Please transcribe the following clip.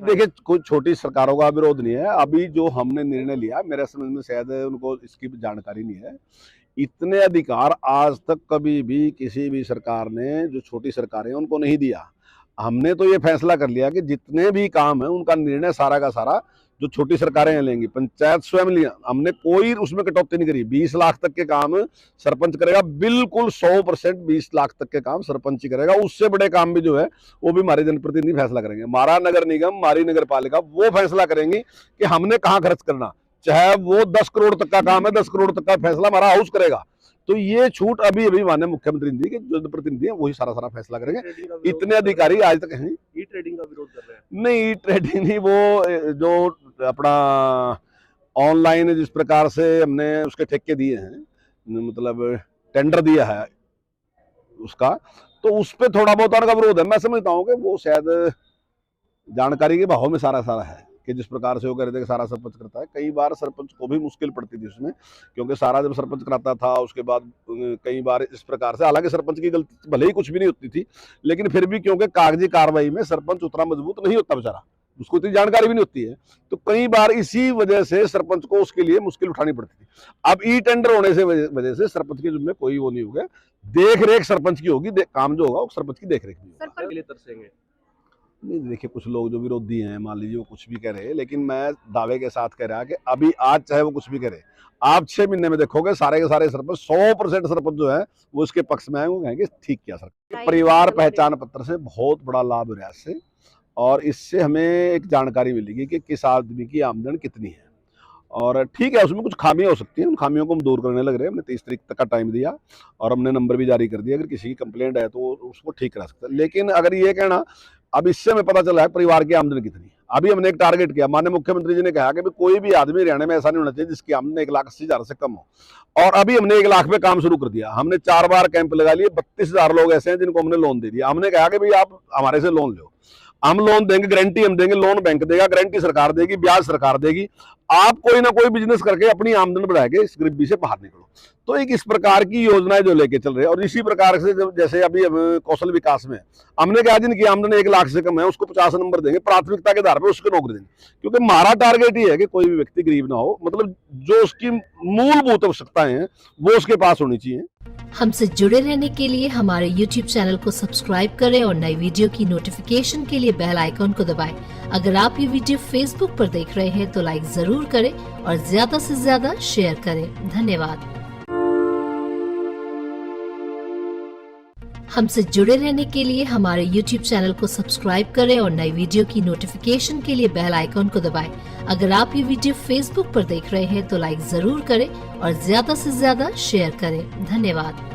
देखिए, कोई छोटी सरकारों का विरोध नहीं है। अभी जो हमने निर्णय लिया, मेरे समझ में शायद उनको इसकी जानकारी नहीं है। इतने अधिकार आज तक कभी भी किसी भी सरकार ने, जो छोटी सरकारें हैं, उनको नहीं दिया। हमने तो ये फैसला कर लिया कि जितने भी काम है उनका निर्णय सारा का सारा जो छोटी सरकारें लेंगी, पंचायत स्वयं लिया। हमने कोई उसमें कटौती नहीं करी। 20 लाख तक के काम सरपंच करेगा, बिल्कुल 100% 20 लाख तक के काम सरपंच ही करेगा। उससे बड़े काम भी जो है वो भी हमारे जनप्रतिनिधि फैसला करेंगे। हमारा नगर निगम, हमारी नगर पालिका वो फैसला करेंगी कि हमने कहाँ खर्च करना। चाहे वो 10 करोड़ तक का काम है, 10 करोड़ तक का फैसला हमारा हाउस करेगा। तो ये छूट अभी अभी माननीय मुख्यमंत्री ने दी कि जो प्रतिनिधि है वही सारा फैसला करेंगे। इतने अधिकारी आज तक हैं। ई ट्रेडिंग का विरोध कर रहे हैं? नहीं, ई ट्रेडिंग नहीं, वो जो अपना ऑनलाइन जिस प्रकार से हमने उसके ठेके दिए हैं, मतलब टेंडर दिया है उसका, तो उस पर थोड़ा बहुत उनका विरोध है। मैं समझता हूँ कि वो शायद जानकारी के भाव में सारा है कि जिस प्रकार से वो कह रहे थे कि सारा सरपंच करता है। कई बार सरपंच को भी मुश्किल पड़ती थी उसमें, क्योंकि सारा जब सरपंच कराता था उसके बाद कई बार इस प्रकार से, हालांकि सरपंच की गलती भले ही कुछ भी नहीं होती थी, लेकिन फिर भी क्योंकि कागजी कार्रवाई में सरपंच उतना मजबूत नहीं होता बेचारा, उसको इतनी जानकारी भी नहीं होती है, तो कई बार इसी वजह से सरपंच को उसके लिए मुश्किल उठानी पड़ती थी। अब ई टेंडर होने से वजह से सरपंच के जिम्मे कोई वो नहीं होगा, देख रेख सरपंच की होगी, काम जो होगा वो सरपंच की देख रेख में होगा। तरसेंगे? नहीं, देखिए, कुछ लोग जो विरोधी हैं, मान लीजिए वो कुछ भी कह रहे हैं, लेकिन मैं दावे के साथ कह रहा कि अभी आज चाहे वो कुछ भी करे, आप 6 महीने में देखोगे सारे के सारे सरपंच 100% सरपंच जो है वो इसके पक्ष में आए, वो कहेंगे ठीक किया सर। परिवार पहचान पत्र से बहुत बड़ा लाभ हो रहा है इससे, और इससे हमें एक जानकारी मिलेगी कि किस आदमी की आमदन कितनी है। और ठीक है, उसमें कुछ खामियां हो सकती हैं, उन खामियों को हम दूर करने लग रहे हैं। हमने 30 तारीख तक का टाइम दिया और हमने नंबर भी जारी कर दिया, अगर किसी की कंप्लेंट है तो उसको ठीक करा सकते हैं। लेकिन अगर ये कहना, अब इससे हमें पता चला है परिवार की आमदन कितनी है। अभी हमने एक टारगेट किया, माननीय मुख्यमंत्री जी ने कहा कि कोई भी आदमी हरियाणा में ऐसा नहीं होना चाहिए जिसकी आमदन 1,80,000 से कम हो, और अभी हमने 1 लाख पे काम शुरू कर दिया। हमने 4 बार कैंप लगा लिए, 32,000 लोग ऐसे हैं जिनको हमने लोन दे दिया। हमने कहा कि भाई आप हमारे से लोन लो, हम लोन देंगे, गारंटी हम देंगे, लोन बैंक देगा, गारंटी सरकार देगी, ब्याज सरकार देगी। आप कोई ना कोई बिजनेस करके अपनी आमदन बढ़ा के इस गरीबी से बाहर निकलो। तो एक इस प्रकार की योजनाएं जो लेके चल रहे हैं, और इसी प्रकार से जैसे अभी कौशल विकास में हमने कहा जिनकी आमदन 1 लाख से कम है उसको 50 नंबर देंगे, प्राथमिकता के आधार पर उसको नौकरी देंगे, क्योंकि हमारा टारगेट ही है कि कोई भी व्यक्ति गरीब ना हो। मतलब जो उसकी मूलभूत आवश्यकताएं हैं वो उसके पास होनी चाहिए। हमसे जुड़े रहने के लिए हमारे YouTube चैनल को सब्सक्राइब करें और नई वीडियो की नोटिफिकेशन के लिए बेल आइकॉन को दबाएं। अगर आप ये वीडियो Facebook पर देख रहे हैं तो लाइक जरूर करें और ज्यादा से ज्यादा शेयर करें। धन्यवाद। हमसे जुड़े रहने के लिए हमारे YouTube चैनल को सब्सक्राइब करें और नई वीडियो की नोटिफिकेशन के लिए बेल आइकॉन को दबाएं। अगर आप ये वीडियो Facebook पर देख रहे हैं तो लाइक जरूर करें और ज्यादा से ज्यादा शेयर करें। धन्यवाद।